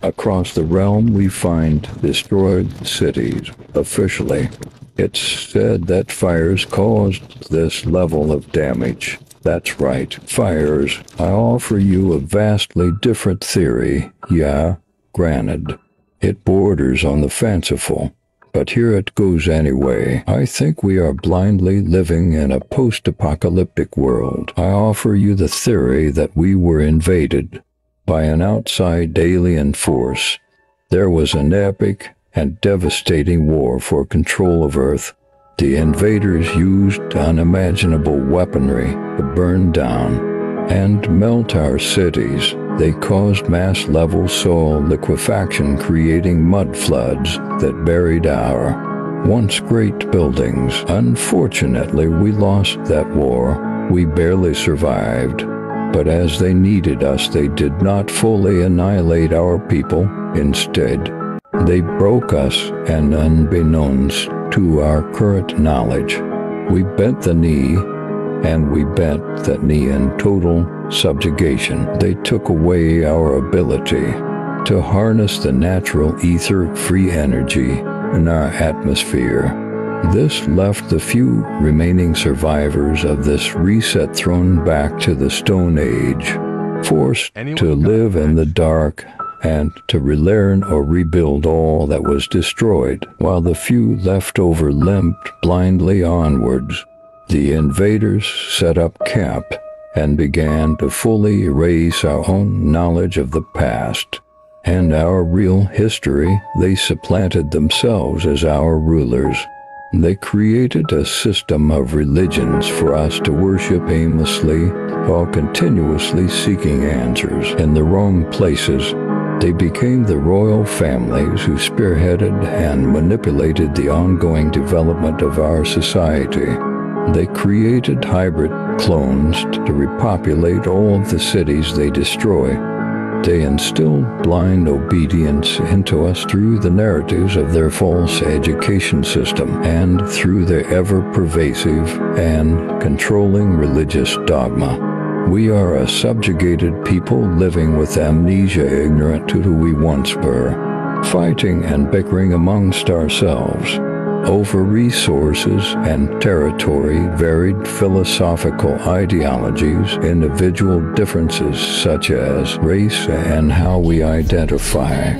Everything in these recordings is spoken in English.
Across the realm we find destroyed cities. Officially, it's said that fires caused this level of damage. That's right, fires. I offer you a vastly different theory. Yeah, granted, it borders on the fanciful. But here it goes anyway. I think we are blindly living in a post-apocalyptic world. I offer you the theory that we were invaded by an outside alien force. There was an epic and devastating war for control of Earth. The invaders used unimaginable weaponry to burn down and melt our cities. They caused mass-level soil liquefaction, creating mud floods that buried our once great buildings. Unfortunately, we lost that war. We barely survived. But as they needed us, they did not fully annihilate our people. Instead, they broke us, and unbeknownst to our current knowledge, we bent the knee, and we bent that knee in total subjugation. They took away our ability to harness the natural etheric free energy in our atmosphere. This left the few remaining survivors of this reset thrown back to the Stone Age, forced to live in the dark and to relearn or rebuild all that was destroyed, while the few left over limped blindly onwards. The invaders set up camp and began to fully erase our own knowledge of the past and our real history. They supplanted themselves as our rulers. They created a system of religions for us to worship aimlessly while continuously seeking answers in the wrong places. They became the royal families who spearheaded and manipulated the ongoing development of our society. They created hybrid clones to repopulate all of the cities they destroy. They instilled blind obedience into us through the narratives of their false education system and through their ever-pervasive and controlling religious dogma. We are a subjugated people living with amnesia, ignorant to who we once were, fighting and bickering amongst ourselves over resources and territory, varied philosophical ideologies, individual differences such as race and how we identify.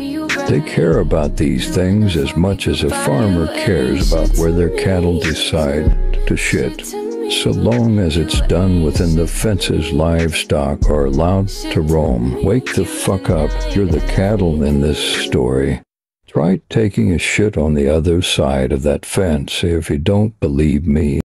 They care about these things as much as a farmer cares about where their cattle decide to shit. So long as it's done within the fences, livestock are allowed to roam. Wake the fuck up, you're the cattle in this story. Try taking a shit on the other side of that fence if you don't believe me.